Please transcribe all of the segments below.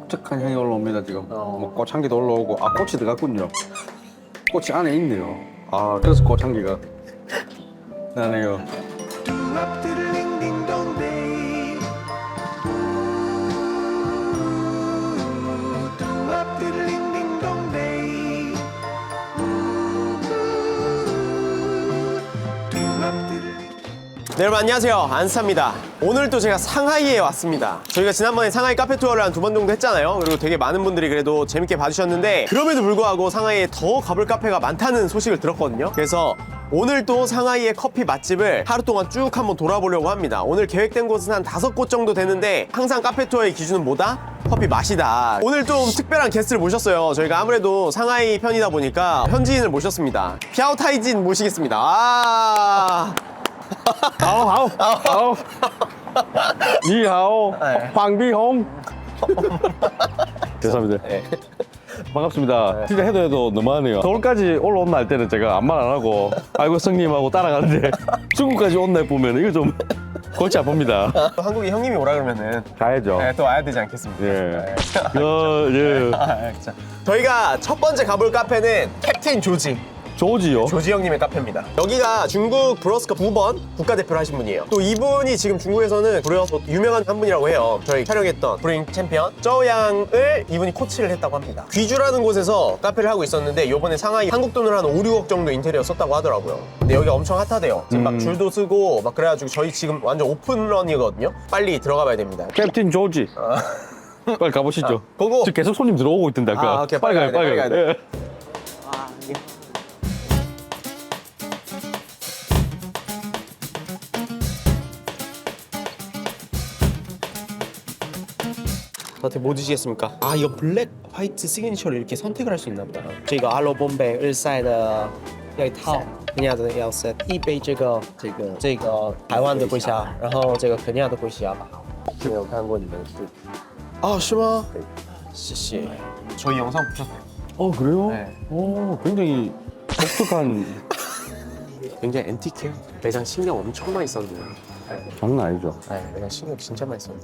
독특한 향이 올라옵니다 지금. 뭐 꽃향기도 올라오고 꽃이 들어갔군요. 꽃이 안에 있네요. 그래서 꽃향기가 나네요. 네, 여러분 안녕하세요. 안스타입니다. 오늘 또 제가 상하이에 왔습니다. 저희가 지난번에 상하이 카페 투어를 한 2번 정도 했잖아요. 그리고 되게 많은 분들이 그래도 재밌게 봐주셨는데 그럼에도 불구하고 상하이에 더 가볼 카페가 많다는 소식을 들었거든요. 그래서 오늘 또 상하이의 커피 맛집을 하루 동안 쭉 한번 돌아보려고 합니다. 오늘 계획된 곳은 한 5곳 정도 되는데 항상 카페 투어의 기준은 뭐다? 커피 맛이다. 오늘 좀 특별한 게스트를 모셨어요. 저희가 아무래도 상하이 편이다 보니까 현지인을 모셨습니다. 퓨어타이진 모시겠습니다. 好，你好，황비홍. 죄송합니다. 반갑습니다. 진짜 해도 너무하네요. 서울까지 올라온 날 때는 제가 아무 말 안 하고 아이고 성님하고 따라가는데 중국까지 온 날 보면 이거 좀 골치 아픕니다. 한국에 형님이 오라 그러면은 가야죠. 또 와야 되지 않겠습니까? 예. 예. 저희가 첫 번째 가볼 카페는 캡틴 조지. 조지요? 조지 형님의 카페입니다. 여기가 중국 브로스컵 9번 국가대표를 하신 분이에요. 또 이분이 지금 중국에서는 브레어서 유명한 한 분이라고 해요. 저희 촬영했던 브링 챔피언 저양을 이분이 코치를 했다고 합니다. 귀주라는 곳에서 카페를 하고 있었는데 이번에 상하이 한국 돈으로 한 5, 6억 정도 인테리어 썼다고 하더라고요. 근데 여기 엄청 핫하대요. 지금 막 줄도 쓰고 막 그래가지고 저희 지금 완전 오픈런이거든요. 빨리 들어가 봐야 됩니다. 캡틴 조지. 빨리 가보시죠. 고고. 지금 계속 손님 들어오고 있던데 아까. 오케이, 빨리 가요, 빨리 가야 가요. 돼. 예. 저한테 뭐 드시겠습니까? 이거 블랙 화이트 시그니처를 이렇게 선택을 할 수 있나 보다. 这个阿罗bom贝日晒的要一套，肯尼亚的要 set 一杯这个台湾的龟虾，然后这个肯尼亚的龟虾吧。没有看过你们是？是吗？谢谢。저희 영상 보셨나요? 그래요? 네. 굉장히 독특한. 굉장히 앤티크해요. 매장 신경 엄청 많이 썼네요. 장난 아니죠? 네, 매장 신경 진짜 많이 썼네.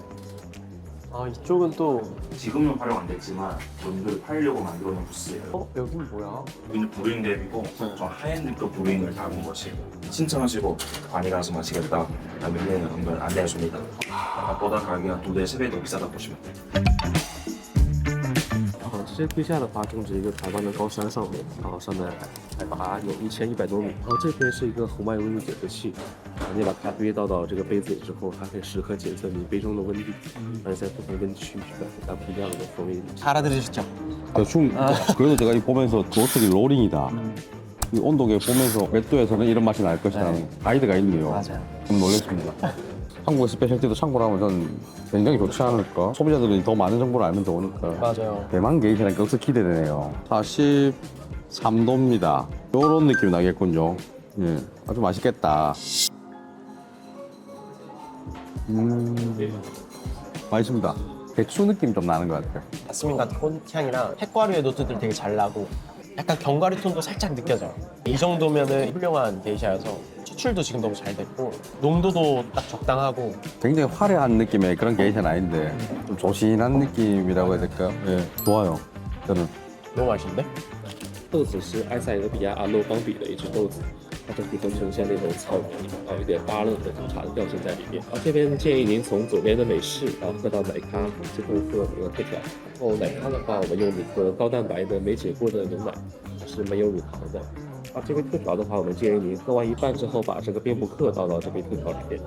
이쪽은 또 지금은 활용 안 됐지만 돈을 팔려고 만들어 놓은 부스예요. 여긴 뭐야? 여기는 브루잉 랩이고 좀 하이엔드급 브루잉을 담은 것이 신청하시고 많이 가서 마시겠다 그다음에 얘는 한번 안내해줍니다. 아까보다 가격이 2배, 3배 더 비싸다 보시면 돼요. 这些龟下的话种植一个台湾的高山上面，然后上面海拔有1100多米。然后这边是一个红外温度检测器，你把咖啡倒到这个杯子里之后，它可以时刻检测你杯中的温度，而且在不同温区达不一样的风味。 알아들으셨죠? 그래도 제가 이 보면서 도스리 롤링이다. 이 온도계 보면서 몇 도에서는 이런 맛이 날 것이라는 가이드가 있네요. 맞아요. 좀 놀랐습니다. 한국의 스페셜티도 참고로 하면 저는 굉장히 좋지 않을까? 소비자들이 더 많은 정보를 알면 좋으니까. 맞아요. 대만 게이트는 역시 기대되네요. 43도입니다. 요런 느낌이 나겠군요. 예, 아주 맛있겠다. 맛있습니다. 배추 느낌 좀 나는 것 같아요. 자스민 같은 꽃향이랑 핵과류의 노트들 되게 잘 나고 약간 견과류 톤도 살짝 느껴져요. 이 정도면은 훌륭한 게이샤여서 추출도 지금 너무 잘 됐고 농도도 딱 적당하고 굉장히 화려한 느낌의 그런 게이샤는 아닌데 좀 조신한 느낌이라고 해야 될까요? 예, 좋아요. 저는. 너무 맛있는데? 豆子是埃塞俄比亚阿洛邦比的一只豆子，它整体会呈现那种草莓，有一点芭乐和茶的调性在里面。这边建议您从左边的美式，然后喝到奶咖，最后喝那个特调。然后奶咖的话，我们用一个高蛋白的没解过的牛奶，是没有乳糖的。这杯特调的话，我们建议您喝完一半之后，把这个边布克倒到这杯特调里面。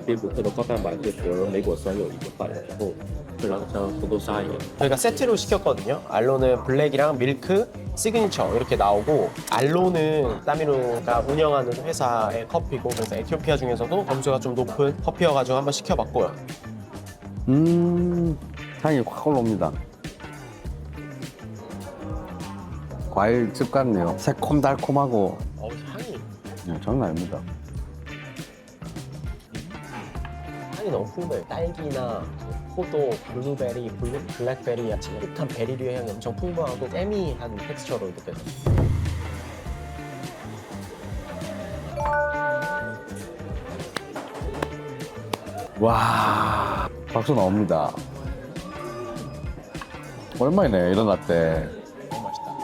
边布克的高蛋白是和莓果酸有一个反应之后，会让它像红豆沙一样。 저희가 세트로 시켰거든요. 알로는 블랙이랑 밀크, 시그니처 이렇게 나오고 알로는 따미노가 운영하는 회사의 커피고 그래서 에티오피아 중에서도 점수가 좀 높은 커피여가지고 한번 시켜봤고요. 향이 확 올라옵니다. 과일즙 같네요. 새콤달콤하고 향이 장난 아닙니다. 향이 너무 풍부해요. 딸기나 포도, 블루베리, 블랙베리 같이 독한 베리류의 향이 엄청 풍부하고 세미한 텍스처로 느껴져요. 와, 박수 나옵니다. 오랜만이네 이런 라떼. 너무 맛있다.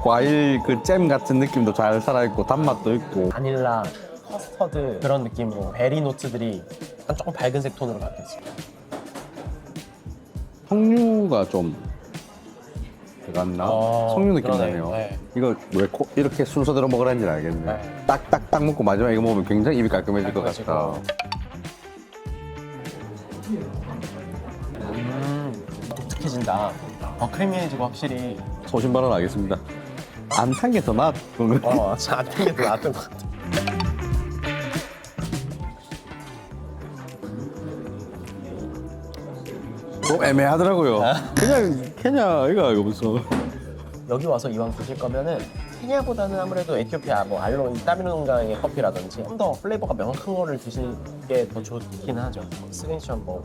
과일 그 잼 같은 느낌도 잘 살아있고 단맛도 있고. 바닐라, 커스터드 그런 느낌으로 베리 노트들이 약간 조금 밝은색 톤으로 바뀌었어요. 석류가 좀 들어갔나? 석류 느낌 그러네. 나네요. 네. 이거 왜 이렇게 순서대로 먹으라는지는 알겠네. 네. 딱딱딱 먹고 마지막에 이거 먹으면 굉장히 입이 깔끔해질 것 깔끔해지고. 같다. 독특해진다. 크리미해지고 확실히. 소신 발언하겠습니다. 안 탄 게 더 나았던 거. 안 땡겨도 나왔던 것 같아. 좀 애매하더라고요. 그냥 케냐가 이거 무슨. 여기 와서 이왕 드실 거면은 케냐보다는 아무래도 에티오피아 뭐 알로 이 따비노 농장의 커피라든지 좀 더 플레이버가 명확한 거를 드시게 더 좋긴 하죠. 시그니처 뭐.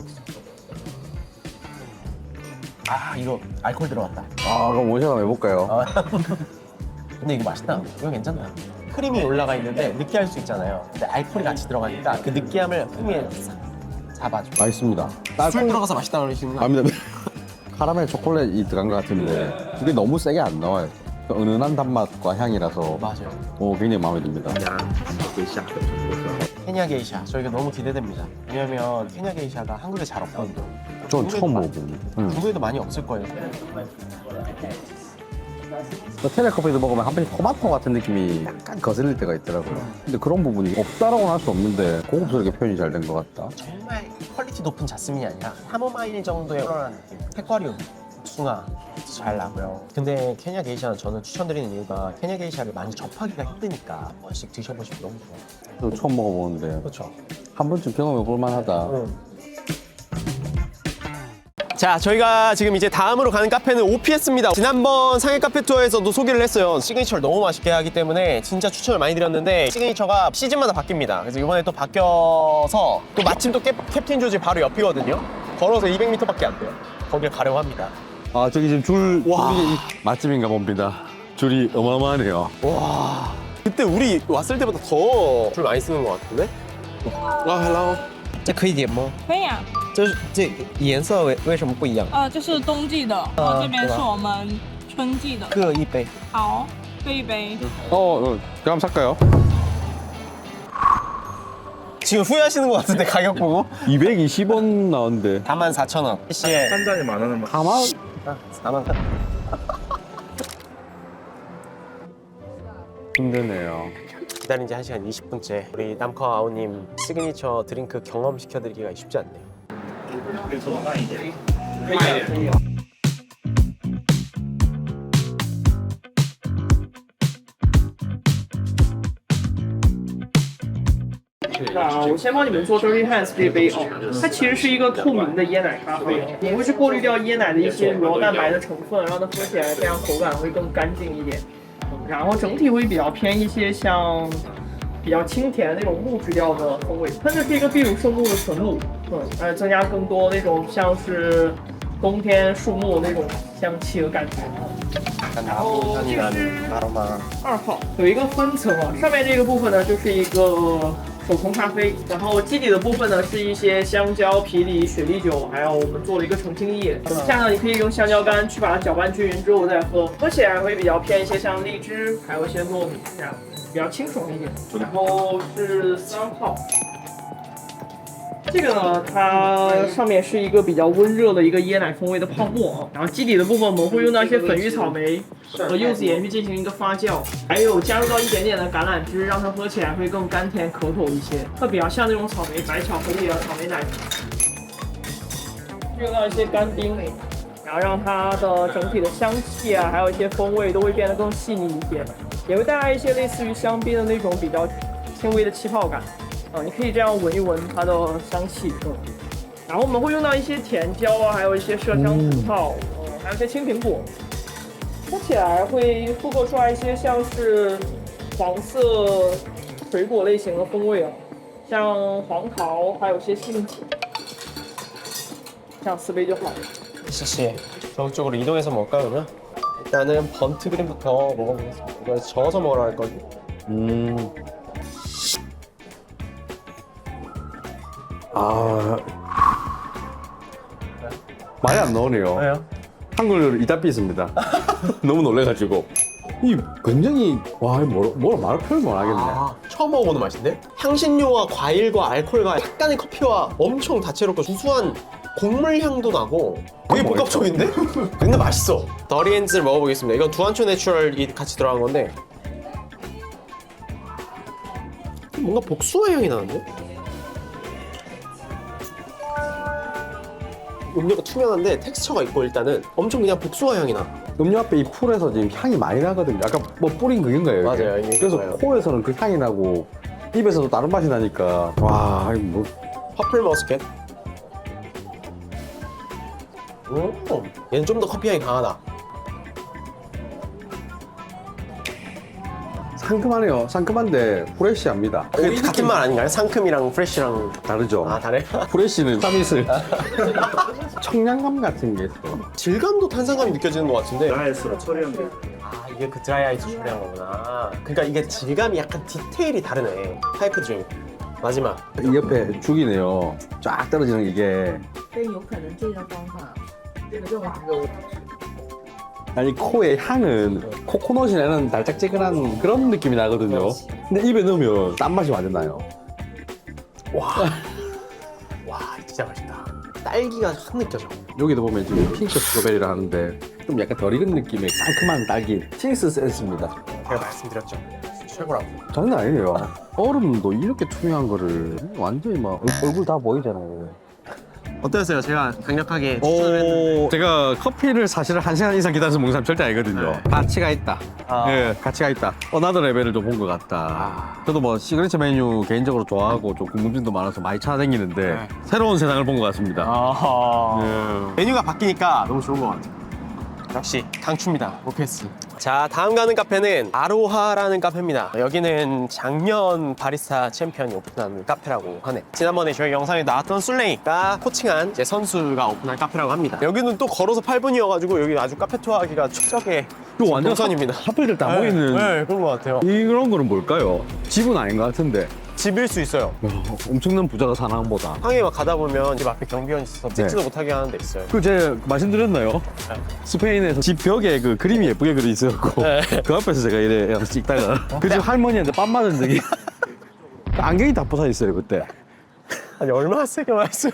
이거 알코올 들어갔다. 그럼 원샷 한번 해볼까요? 근데 이거 맛있다. 이거 괜찮다. 크림이 올라가 있는데 느끼할 수 있잖아요. 근데 알코올이 같이 들어가니까 그 느끼함을 크림에 싹 잡아줘. 맛있습니다. 술 들어가서 맛있다 그러시는 거 압니다. 카라멜 초콜릿이 들어간 것 같은데 그게 너무 세게 안 나와요. 은은한 단맛과 향이라서 맞아요. 굉장히 마음에 듭니다. 케냐 게이샤 저희가 너무 기대됩니다. 왜냐면 케냐 게이샤가 한국에 잘 없거든요. 전 처음 먹어보는. 중국에도 많이 없을 거예요. 테레커피도 먹으면 한 번씩 토마토 같은 느낌이 약간 거슬릴 때가 있더라고요. 근데 그런 부분이 없다라고는 할 수 없는데 고급스럽게 표현이 잘 된 것 같다. 정말 퀄리티 높은 자스민이 아니라 카모마일 정도의 플로럴한 느낌. 핵과류, 복숭아 잘 나고요. 근데 케냐 게이샤는 저는 추천드리는 이유가 케냐 게이샤를 많이 접하기가 힘드니까 한 번씩 드셔보시면 너무 좋아요. 저도 처음 먹어보는데 그렇죠. 한 번쯤 경험해볼 만하다. 자, 저희가 지금 이제 다음으로 가는 카페는 OPS입니다. 지난번 상해 카페 투어에서도 소개를 했어요. 시그니처를 너무 맛있게 하기 때문에 진짜 추천을 많이 드렸는데 시그니처가 시즌마다 바뀝니다. 그래서 이번에 또 바뀌어서 또 마침 또 캡틴 조지 바로 옆이거든요. 걸어서 200m밖에 안 돼요. 거길 가려고 합니다. 저기 지금 줄이 와. 맛집인가 봅니다. 줄이 어마어마하네요. 와, 그때 우리 왔을 때보다 더 줄 많이 쓰는 것 같은데? hello. 这可以点吗？可以啊，这颜色为什么不一样？这是冬季的，然后这边是我们春季的。各一杯。好，各一杯。 그럼 살까요? 지금 후회하시는 것 같은데 가격 보고? 220원 나왔는데 44,000원. 시에 한 잔에 10,000원만. 4만. 힘드네요. 기다린 지 1시간 20분째. 우리 남커 아우님 시그니처 드링크 경험 시켜드리기가 쉽지 않네요.我先帮你们做 Dirty Hands 这杯哦，它其实是一个透明的椰奶咖啡，我们会去过滤掉椰奶的一些乳酪蛋白的成分，让它喝起来这样口感会更干净一点。然后整体会比较偏一些像比较清甜的那种木质调的风味。喷的是一个秘鲁圣木的纯露，增加更多那种像是冬天树木那种香气和感觉。然后这是2号，有一个分层啊，上面这个部分呢就是一个手冲咖啡，然后基底的部分呢是一些香蕉、皮梨、雪莉酒，还有我们做了一个澄清液。等下呢，你可以用香蕉干去把它搅拌均匀之后再喝，喝起来会比较偏一些像荔枝，还有一些糯米这样，比较清爽一点。然后是3号。这个呢，它上面是一个比较温热的一个椰奶风味的泡沫啊，然后基底的部分我们会用到一些粉芋草莓和柚子盐去进行一个发酵，还有加入到一点点的橄榄枝，让它喝起来会更甘甜可口一些，会比较像那种草莓白巧克力啊、草莓奶茶。用到一些干冰，然后让它的整体的香气啊，还有一些风味都会变得更细腻一些，也会带来一些类似于香槟的那种比较轻微的气泡感。你可以这样闻一闻它的香气，然后我们会用到一些甜椒啊，还有一些麝香葡萄，还有一些青苹果，喝起来会复刻出来一些像是黄色水果类型的风味啊，像黄桃，还有一些杏子，这样4杯就好了。 시시 저쪽으로 이동해서 먹을까요 그러면? 일단은 번트 그림부터 먹어보겠습니다. 이거 저어서 먹으라 했거든요. 많이 안 나오네요. 왜요? 한글 이따 삐습니다. 너무 놀래가지고. 이 굉장히 와 뭐라 말을 표현 못 하겠네. 처음 먹어보는 맛인데? 향신료와 과일과 알코올과 약간의 커피와 엄청 다채롭고 구수한 곡물 향도 나고 되게 복합적인데? 근데 맛있어. 더리엔즈를 먹어보겠습니다. 이건 두안초 내추럴이 같이 들어간 건데 뭔가 복숭아 향이 나는데? 음료가 투명한데 텍스처가 있고 일단은 엄청 그냥 복숭아 향이 나. 음료 앞에 이 풀에서 지금 향이 많이 나거든요. 아까 뭐 뿌린 그건가요? 이게? 맞아요, 이게 그래서 그거예요. 코에서는 그 향이 나고 입에서도 다른 맛이 나니까 와 이거 뭐 퍼플 머스켓. 얘는 좀 더 커피 향이 강하다. 상큼하네요. 상큼한데 프레쉬합니다. 그 같은 말 아닌가요? 상큼이랑 프레쉬랑 다르죠. 아 다래? 프레쉬는 땀이슬 청량감 같은 게 있어. 질감도 탄산감이 느껴지는 것 같은데. 드라이스로 처리한 게 아 이게 그 드라이 아이스 처리한 거구나. 그러니까 이게 질감이 약간 디테일이 다르네. 타이프 드링 마지막. 이 옆에 죽이네요. 쫙 떨어지는 이게 所以有可能这个方法用아니 코의 향은 코코넛이 나는 달짝지근한 그런 느낌이 나거든요. 근데 입에 넣으면 딴 맛이 완전 나요. 와 진짜 맛있다. 딸기가 확 느껴져. 여기도 보면 지금 핑크 스트로베리라 하는데 좀 약간 덜 익은 느낌의 상큼한 딸기 칭스 센스입니다. 제가 말씀드렸죠. 최고라고. 장난 아니에요. 얼음도 이렇게 투명한 거를 완전히 막 얼굴 다 보이잖아요. 어떠셨어요? 제가 강력하게 추천을 했는데. 제가 커피를 사실은 1시간 이상 기다려서 먹는 사람 절대 아니거든요. 가치가 있다. 예, 가치가 있다. 어나더 레벨을 좀 본 것 같다. 저도 뭐 시그니처 메뉴 개인적으로 좋아하고 좀 궁금증도 많아서 많이 찾아다니는데 새로운 세상을 본 것 같습니다. 메뉴가 바뀌니까 너무 좋은 것 같아요. 역시 강추입니다. 오페스. 자, 다음 가는 카페는 아로하라는 카페입니다. 여기는 작년 바리스타 챔피언이 오픈한 카페라고 하네. 지난번에 저희 영상에 나왔던 술랭이가 코칭한 이제 선수가 오픈한 카페라고 합니다. 여기는 또 걸어서 8분이어가지고 여기 아주 카페 투어하기가 최적의 이거 완전 동선입니다. 하플들 다 모이는 네, 그런 것 같아요. 이런 거는 뭘까요? 집은 아닌 것 같은데. 집일 수 있어요. 엄청난 부자가 사는 한보다. 항해 막 가다 보면 집 앞에 경비원이 있어서 찍지도 네. 못하게 하는 데 있어요. 그 제가 말씀드렸나요? 스페인에서 집 벽에 그 그림이 예쁘게 그려 있어갖고 그 앞에서 제가 이래 찍다가 그 집 할머니한테 빰 맞은 적이 안경이 다 부서 있어요 그때. 아니 얼마나 세게 말했어요.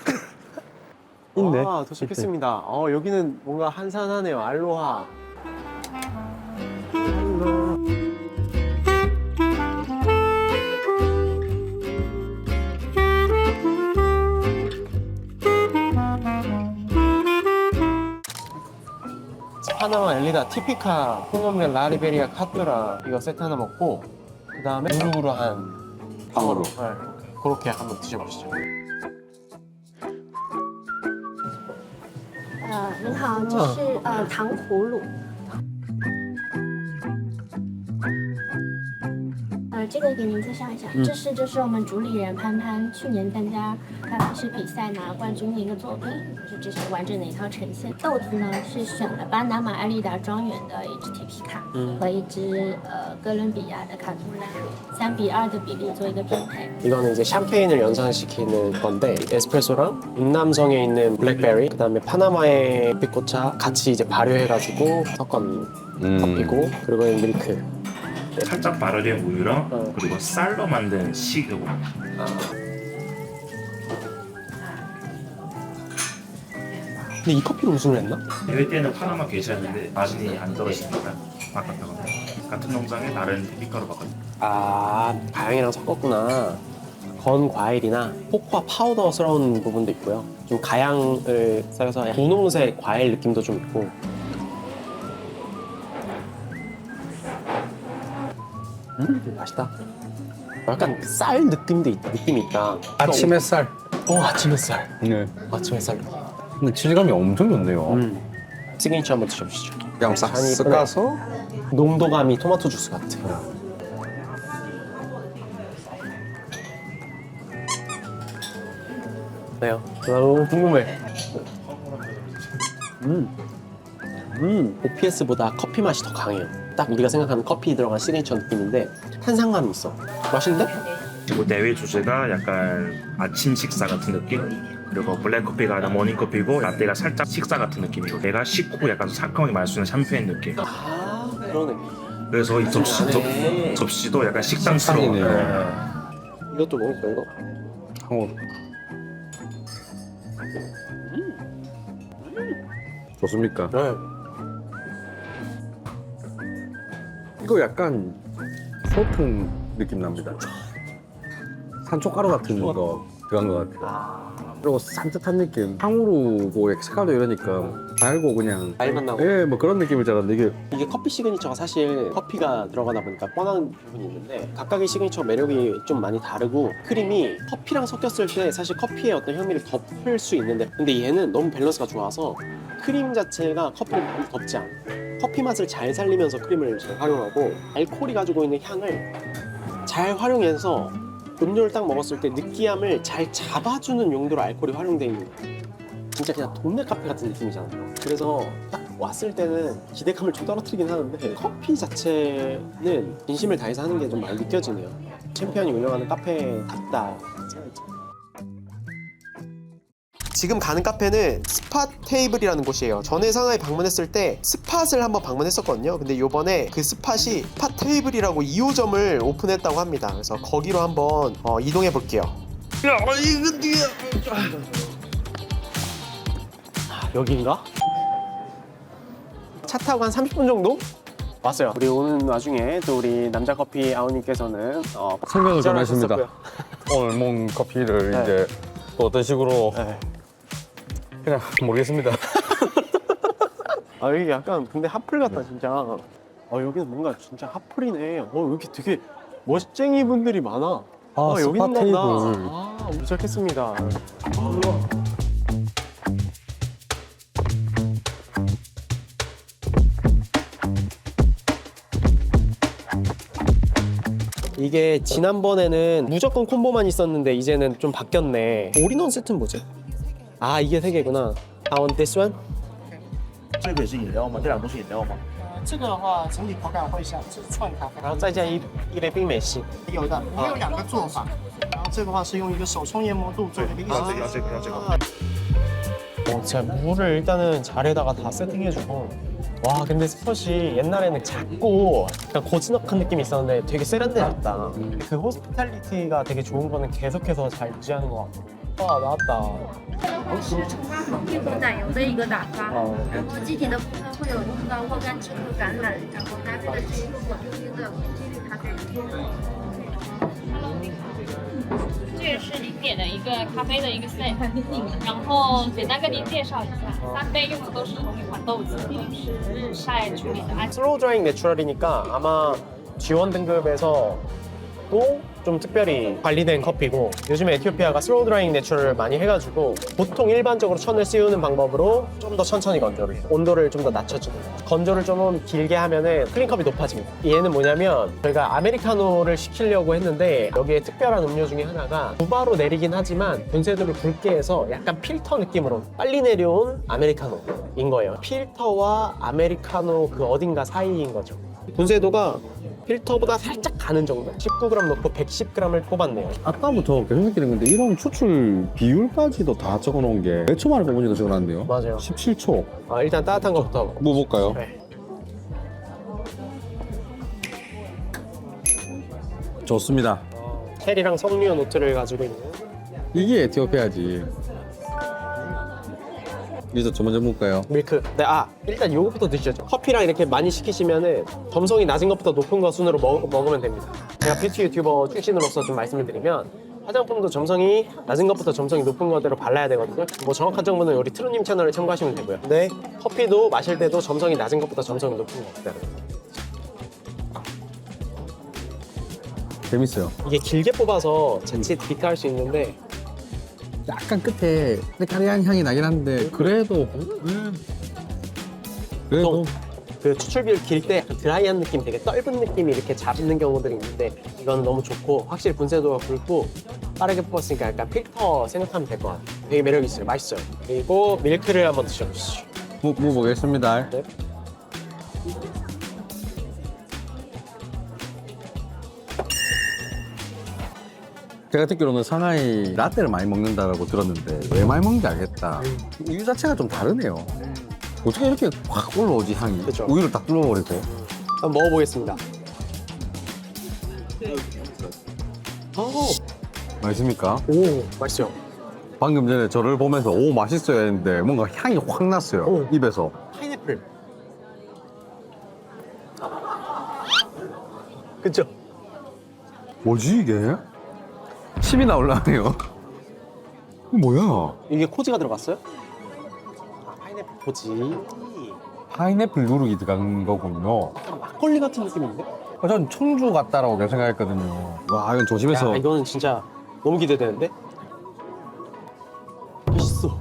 있네. 아, 도착했습니다. 여기는 뭔가 한산하네요. 알로하. 파나마 엘리다 티피카 콩오밀 라리베리아 카뚜라 이거 세트 하나 먹고 그 다음에 우루우루한 방으로. 네, 그렇게 한번 드셔보시죠. 您好，这是糖葫芦。这个给您介绍一下，这是我们主理人潘潘去年参加咖啡师比赛拿冠军的一个作品，这是完整的一套呈现。豆子呢是选了巴拿马艾丽达庄园的一只铁皮卡和一只哥伦比亚的卡图兰，3:2的比例做一个匹配。 이거는 이제 샴페인을 연상시키는 건데 에스프레소랑 운남성에 있는 블랙베리 그다음에 파나마의 빛꽃차 같이 이제 발효해가지고 섞은 커피고 그리고 밀크. 살짝 발효된 우유랑 그리고 쌀로 만든 식이고 근데 이 커피를 우승을 했나? 대회 때는 파나마 계셨는데 마진이 안 떨어지니까 바꿨다고 같은 농장에 다른 빛가루 바꿨어요. 아, 가양이랑 섞었구나. 건 과일이나 코코아 파우더스러운 부분도 있고요. 좀 가양을 써서 분홍색 과일 느낌도 좀 있고. 맛있다. 약간 쌀 느낌이 있다. 아침 햇살. 아침 햇살. 네. 아침 햇살. 근데 질감이 엄청 좋네요. 시그니처 한번 드셔보시죠. 그냥 싹 잔이 섞어서 농도감이 토마토 주스 같아. 네요. 너무 궁금해. OPS보다 커피 맛이 더 강해요. 딱 우리가 생각하는 커피 들어간 시그니처 느낌인데 탄산감이 있어. 맛있는데? 그리고 대회 주제가 약간 아침 식사 같은 느낌? 그리고 블랙커피가 아니라 모닝커피고 라떼가 살짝 식사 같은 느낌이고 내가 식고 약간 상큼하게 마실 수 있는 샴페인 느낌. 아, 그런 느낌. 그래서 이 접시도 약간 식상스러워. 이것도 먹을까 이거? 좋습니까? 네. 이거 약간 소통 느낌 납니다. 산초가루 같은 거 들어간 것 같아요. 그리고 산뜻한 느낌. 탕후루고 색깔도 이러니까 달고 그냥 과일맛 나고. 예, 뭐 그런 느낌일 줄 알았는데 이게 커피 시그니처가 사실 커피가 들어가다 보니까 뻔한 부분이 있는데 각각의 시그니처 매력이 좀 많이 다르고 크림이 커피랑 섞였을 때 사실 커피의 어떤 향미를 덮을 수 있는데 근데 얘는 너무 밸런스가 좋아서 크림 자체가 커피를 많이 덮지 않아. 커피 맛을 잘 살리면서 크림을 잘 활용하고 알코올이 가지고 있는 향을 잘 활용해서 음료를 딱 먹었을 때 느끼함을 잘 잡아주는 용도로 알코올이 활용되어 있는 거예요. 진짜 그냥 동네 카페 같은 느낌이잖아요. 그래서 딱 왔을 때는 기대감을 좀 떨어뜨리긴 하는데 커피 자체는 진심을 다해서 하는 게 좀 많이 느껴지네요. 챔피언이 운영하는 카페답다. 지금 가는 카페는 스팟 테이블이라는 곳이에요. 전에 상하이 방문했을 때 스팟을 한번 방문했었거든요. 근데 요번에 그 스팟이 스팟 테이블이라고 2호점을 오픈했다고 합니다. 그래서 거기로 한번 이동해 볼게요. 여기인가? 차 타고 한 30분 정도 왔어요. 우리 오는 와중에 또 우리 남자 커피 아우님께서는 생각을 좀 기절을 했습니다. 했었고요. 오늘 먹은 커피를 네. 이제 또 어떤 식으로 네. 그냥 모르겠습니다. 아 여기 약간 근데 핫플 같다 진짜. 여기는 뭔가 진짜 핫플이네. 여기 되게 멋쟁이 분들이 많아. 여기 스팟 있는 테이블. 거다. 도착했습니다. 이게 지난번에는 무조건 콤보만 있었는데 이제는 좀 바뀌었네. 올인원 세트는 뭐지? 아 이게 3개구나. I want this one. 这个也是饮料吗？这两个都是饮料吗？这个的话，整体口感会像是串咖啡，然后再加一杯冰美式。有的，我们有2个做法。然后这个的话是用一个手冲研磨度做的一个要这个，要这个，要这个。 진짜 물을 일단은 자리에다가 다 세팅해주고. 와 근데 스팟이 옛날에는 작고 약간 고즈넉한 느낌이 있었는데 되게 세련되었다. 그 호스피탈리티가 되게 좋은 거는 계속해서 잘 유지하는 것 같고. 와 나왔다. 是冲发好屁股奶油的一个打发，然后机体的部分会有用到沃柑汁和橄榄，然后搭配的是一个果汁机的金绿咖啡。这个是您点的一个咖啡的一个 set，然后简单跟您介绍一下，3杯用的都是同一款豆子，是日晒处理的安。 슬로우 드라잉 내추럴이니까 아마 G1 등급에서 또 좀 특별히 관리된 커피고 요즘에 에티오피아가 슬로우 드라잉 내추럴을 많이 해가지고 보통 일반적으로 천을 씌우는 방법으로 좀 더 천천히 건조를 해요. 온도를 좀 더 낮춰주고 건조를 좀 길게 하면은 클린컵이 높아집니다. 얘는 뭐냐면 저희가 아메리카노를 시키려고 했는데 여기에 특별한 음료 중에 하나가 부바로 내리긴 하지만 분쇄도를 굵게 해서 약간 필터 느낌으로 빨리 내려온 아메리카노인 거예요. 필터와 아메리카노 그 어딘가 사이인 거죠. 분쇄도가 필터보다 살짝 가는 정도 19g 넣고 110g을 뽑았네요. 아까부터 계속 느끼는 건데 이런 추출 비율까지도 다 적어놓은 게 몇 초 만에 뽑은지도 적어놨네요. 맞아요. 17초. 일단 따뜻한 거부터 뭐 볼까요? 네. 좋습니다. 체리랑 석류와 노트를 가지고 있는 이게 에티오피아지. 여기서 저 먼저 먹을까요? 밀크. 네, 일단 요거부터 드시죠. 커피랑 이렇게 많이 시키시면은 점성이 낮은 것부터 높은 것 순으로 먹으면 됩니다. 제가 뷰티 유튜버 출신으로서 좀 말씀을 드리면 화장품도 점성이 낮은 것부터 점성이 높은 것대로 발라야 되거든요. 뭐 정확한 정보는 우리 트루님 채널을 참고하시면 되고요. 근데 커피도 마실 때도 점성이 낮은 것부터 점성이 높은 것대로. 재밌어요. 이게 길게 뽑아서 자칫 비타할 수 있는데 약간 끝에 까리한 향이 나긴 한데 그래도 그 추출비를 길 때 약간 드라이한 느낌, 되게 떫은 느낌이 이렇게 잡는 경우들이 있는데 이거는 너무 좋고 확실히 분쇄도가 굵고 빠르게 뽑았으니까 약간 필터 생각하면 될 것 같아요. 되게 매력 있어요. 맛있어요. 그리고 밀크를 한번 드셔보시죠. 먹어보겠습니다. 네. 제가 듣기로는 상하이 라떼를 많이 먹는다고 들었는데 왜 많이 먹는지 알겠다. 우유 자체가 좀 다르네요. 어떻게 이렇게 확 올라오지 향이? 그쵸. 우유를 딱 뚫어버리고. 한번 먹어보겠습니다. 맛있습니까? 오, 맛있어요. 방금 전에 저를 보면서 오 맛있어야 했는데 뭔가 향이 확 났어요. 오. 입에서. 파인애플. 그쵸? 뭐지 이게? 침이 나올라네요. 이거 뭐야? 이게 코지가 들어갔어요? 파인애플 코지. 파인애플 누룩이 들어간 거군요. 막걸리 같은 느낌인데? 전 청주 같다라고 생각했거든요. 와 이건 조심해서. 야, 이거는 진짜 너무 기대되는데? 맛있어.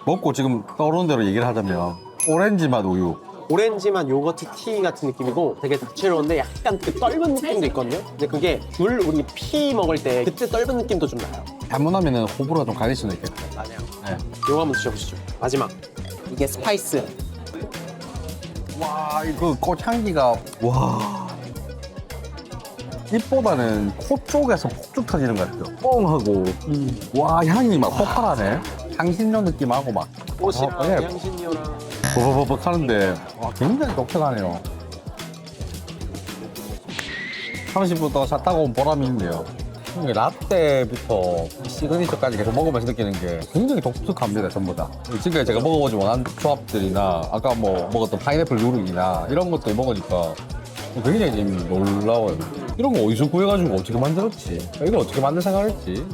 먹고 지금 떠오르는 대로 얘기를 하자면 오렌지 맛 우유. 오렌지 맛 요거트 티 같은 느낌이고 되게 다채로운데 약간 그 떫은 느낌도 있거든요. 근데 그게 물 우리 피 먹을 때 그때 떫은 느낌도 좀 나요. 잘못하면 호불호가 좀 갈릴 수는 있겠다. 맞아요. 네. 요거 한번 드셔보시죠. 마지막. 이게 스파이스. 와 이거 꽃향기가 와 입보다는 코 쪽에서 폭죽 터지는 것 같아요. 뻥하고 와 향이 막 폭발하네. 향신료 느낌하고 막 꽃이랑 네. 향신료랑 버벅버벅 하는데 와, 굉장히 독특하네요. 30분 차 타고 온 보람이 있네요. 이게 라떼부터 시그니처까지 계속 먹으면서 느끼는 게 굉장히 독특합니다, 전부 다. 지금까지 제가 먹어보지 못한 조합들이나 아까 뭐 먹었던 파인애플 누룩이나 이런 것들 먹으니까 굉장히 지금 놀라워요. 이런 거 어디서 구해가지고 어떻게 만들었지? 이걸 어떻게 만들 생각을 했지?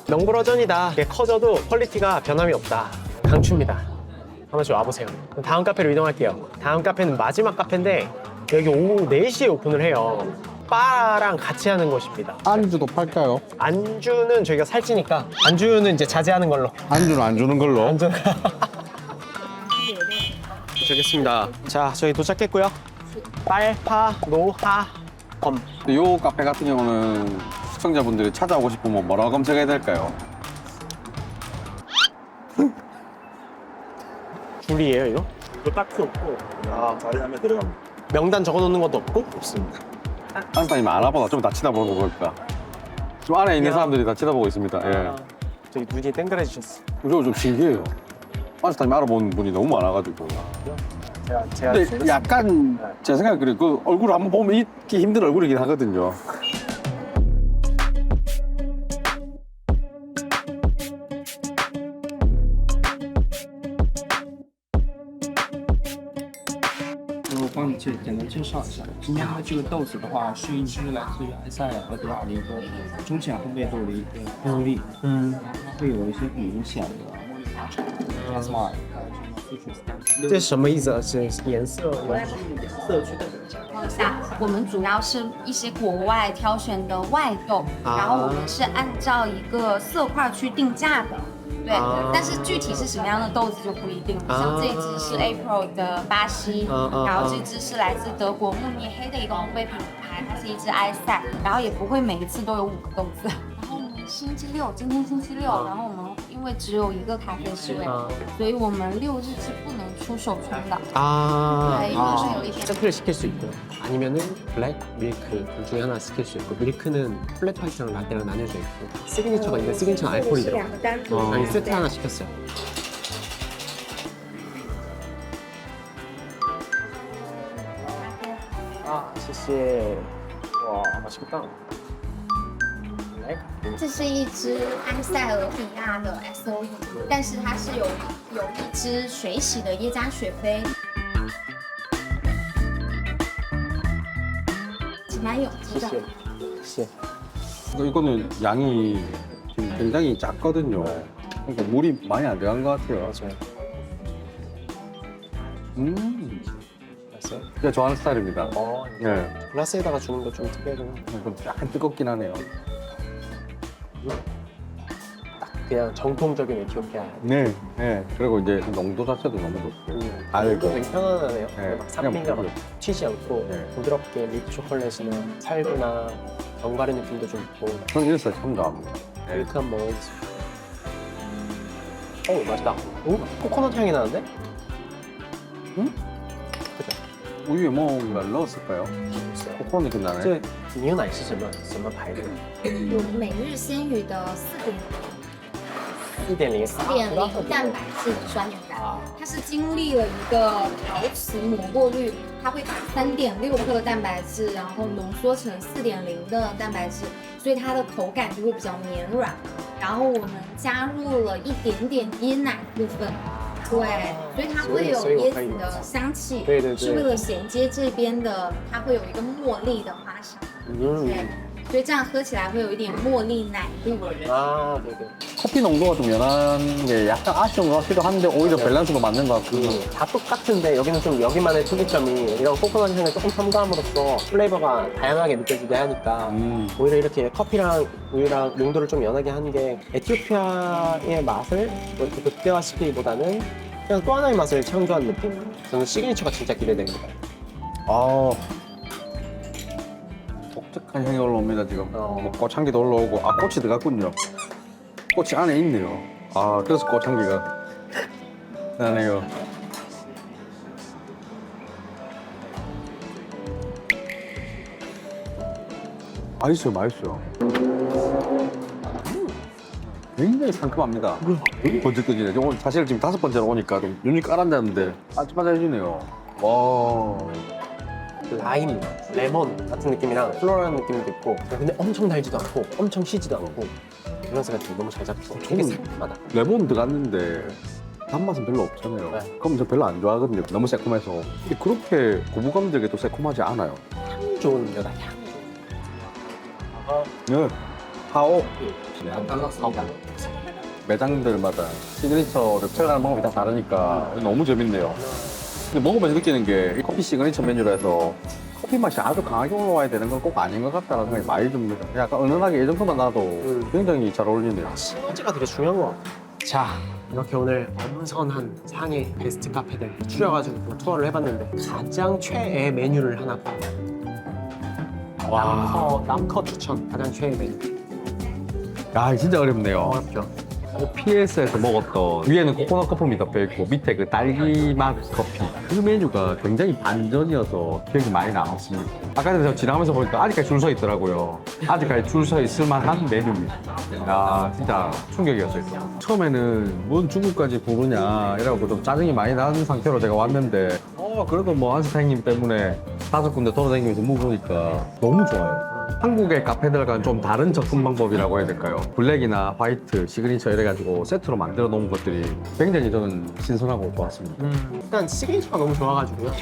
명불허전이다. 이게 커져도 퀄리티가 변함이 없다. 강추입니다. 한 번씩 와보세요. 다음 카페로 이동할게요. 다음 카페는 마지막 카페인데 여기 오후 4시에 오픈을 해요. 바랑 같이 하는 곳입니다. 안주도 팔까요? 안주는 저희가 살찌니까 안주는 이제 자제하는 걸로. 안주는 안 주는 걸로. 도착했습니다. 자, 저희 도착했고요. 빨파노하검. 이 카페 같은 경우는 시청자분들이 찾아오고 싶으면 뭐라고 검색해야 될까요? 줄이에요, 이거? 이거 딱히 없고 자리하면 들어갑니다. 명단 적어놓는 것도 없고? 없습니다. 한스타님 알아보다 좀 다 쳐다보는 걸까? 좀 안에 있는 사람들이 다 쳐다보고 있습니다. 예. 저기 눈이 땡그레지셨어. 이거 좀 신기해요. 한스타님 알아보는 분이 너무 많아가지고. 제가 근데 약간 제 생각에 그래. 그 얼굴을 한번 보면 잊기 힘든 얼굴이긴 하거든요.我帮你简单介绍一下，今天的这个豆子的话，是一支来自于埃塞俄比亚的一个中浅烘焙豆的一个颗粒，它会有一些很明显的茉莉花茶、jasmine，还有这个 citrus。这是什么意思啊？是颜色？颜色去代表价格。下，我们主要是一些国外挑选的外豆，然后我们是按照一个色块去定价的。对，但是具体是什么样的豆子就不一定了。像这支是 April 的巴西，然后这支是来自德国慕尼黑的一个烘焙品牌，它是一支埃塞，然后也不会每一次都有5个豆子。然后我们星期六，今天星期六，然后我们因为只有一个咖啡师位，所以我们6日是不能出手冲的。 아, 네, 이건 좀有一点 세트를 시킬 수 있고 아니면은 블랙, 밀크 둘 중에 하나 시킬 수 있고 밀크는 플랫 화이트랑 라떼랑 나뉘어져 있고 시그니처가 있는데 시그니처는 알코올이 들어가. 저희 세트 하나 시켰어요. 아, 谢谢. 와, 맛있겠다. 这是一支埃塞俄比亚的 SOE， 但是它是有一支水洗的耶加雪菲，蛮有质的。 谢谢. 이거는 양이 지금 굉장히 작거든요. 그러니까 물이 많이 안 들어간 것 같아요. 맞아요. 맛있어요? 제가 좋아하는 스타일입니다. 네. 글라스에다가 주는 거 좀 특이하긴 한데 좀 약간 뜨겁긴 하네요. 그냥 정통적인 에티오피아. 네, 네. 그리고 이제 농도 자체도 너무 좋고. 알고 되게 편안하네요. 네. 막 산미가 막 튀지 않고 네. 부드럽게 밀크 초콜릿이나 살구나 견과류 느낌도 좀 있고. 저는 이래서 참 좋아합니다. 네. 밀크 한번 먹어보겠습니다. 맛있다. 오? 코코넛 향이 나는데? 응? 그죠? 우유에 뭔가 넣었을까요? 코코넛 느낌 나네. 这牛奶是什么牌的？有每日鲜语的4.0 4.0蛋白质酸牛奶，它是经历了一个陶瓷磨过滤，它会把3.6克的蛋白质，然后浓缩成4.0的蛋白质，所以它的口感就会比较绵软。然后我们加入了一点点椰奶部分。对，所以它会有椰子的香气，对对对是为了衔接这边的，它会有一个茉莉的花香，对，所以这样喝起来会有一点茉莉奶味。 아, 네네. 커피 농도가 좀 연한 게 약간 아쉬운 것 같기도 한데 오히려 밸런스도 맞는 것 같고. 다 똑같은데 여기는 좀 여기만의 특이점이 이런 코코넛 향을 조금 첨가함으로써 플레이버가 다양하게 느껴지게 하니까 오히려 이렇게 커피랑 우유랑 농도를 좀 연하게 한 게 에티오피아의 맛을 뭐 이렇게 극대화시키기보다는 그냥 또 하나의 맛을 창조한 느낌? 저는 시그니처가 진짜 기대됩니다. 아, 독특한 향이 올라옵니다 지금. 뭐 꽃향기도 올라오고, 아 꽃이 들어갔군요. 꽃이 안에 있네요. 아 그래서 꽃향기가 나네요. 맛있어요, 맛있어요. 굉장히 상큼합니다. 번쩍거리네. 오늘 사실 지금 5번째로 오니까 좀 눈이 까란다는데 반짝반짝해지네요. 와. 라임, 레몬 같은 느낌이랑 플로럴한 느낌도 있고 근데 엄청 달지도 않고 엄청 시지도 않고 밸런스가 지금 너무 잘 잡혀. 되게 상큼하다. 레몬 들어갔는데 단맛은 별로 없잖아요. 네. 그럼 저 별로 안 좋아하거든요. 너무 새콤해서. 근데 그렇게 고부감되게 또 새콤하지 않아요. 향 좋은 여다, 향 좋은. 네. 하오. 매장들마다 시그니처를 체험하는 방법이 다 다르니까 너무 재밌네요. 근데 먹으면서 느끼는 게 이 커피 시그니처 메뉴라 해서 커피 맛이 아주 강하게 올라와야 되는 건 꼭 아닌 것 같다는 생각이 많이 듭니다. 약간 은은하게 이 정도만 놔도 굉장히 잘 어울리네요. 시너지가 되게 중요한 것 같아요. 자, 이렇게 오늘 엄선한 상해 베스트 카페들 추려가지고 투어를 해봤는데 가장 최애 메뉴를 하나 꼽아요. 남커 추천 가장 최애 메뉴. 야, 진짜 어렵네요. 어렵죠. PS에서 먹었던 위에는 코코넛 커피 덮여있고 밑에 그 딸기 맛 커피 그 메뉴가 굉장히 반전이어서 기억이 많이 남았습니다. 아까 전에 저 지나가면서 보니까 아직까지 줄 서 있더라고요. 아직까지 줄 서 있을 만한 메뉴입니다. 야, 진짜 충격이었어요. 처음에는 뭔 중국까지 부르냐 이러고 좀 짜증이 많이 나는 상태로 제가 왔는데 그래도 뭐 안스타 형님 때문에 5군데 돌아다니면서 먹으니까 너무 좋아요. 한국의 카페들과는 좀 다른 접근 방법이라고 해야 될까요? 블랙이나 화이트, 시그니처 이래가지고 세트로 만들어 놓은 것들이 굉장히 저는 신선하고 좋았습니다. 일단 시그니처가 너무 좋아가지고요.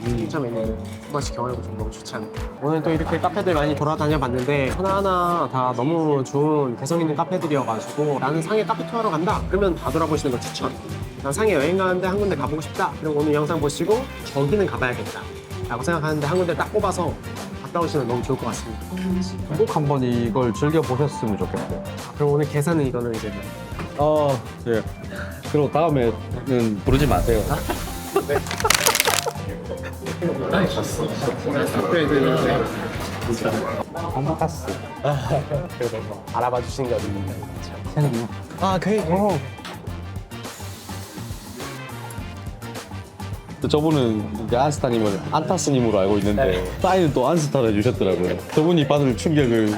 시그니처 메뉴 한 번씩 경험해보시면 너무 좋지 않을까. 오늘 또 이렇게 카페들 많이 돌아다녀 봤는데 하나하나 다 너무 좋은 개성 있는 카페들이어가지고 나는 상해 카페 투어하러 간다 그러면 다 돌아보시는 거 추천. 난 상해 여행 가는데 한 군데 가보고 싶다 그럼 오늘 영상 보시고 저기는 가봐야겠다 라고 생각하는데 한 군데 딱 꼽아서 갔다 오시면 너무 좋을 것 같습니다. 꼭 한번 이걸 즐겨보셨으면 좋겠어요. 그럼 오늘 계산은 이거는 이제 예. 그리고 다음에는 부르지 마세요. 네. 한바카스. 그래도 뭐 알아봐 주신 게 어딥니까? 아, 그래. 저분은 이제 안스타님을 안타스님으로 알고 있는데 사인은 또 안스타로 해주셨더라고요. 저분이 받을 충격을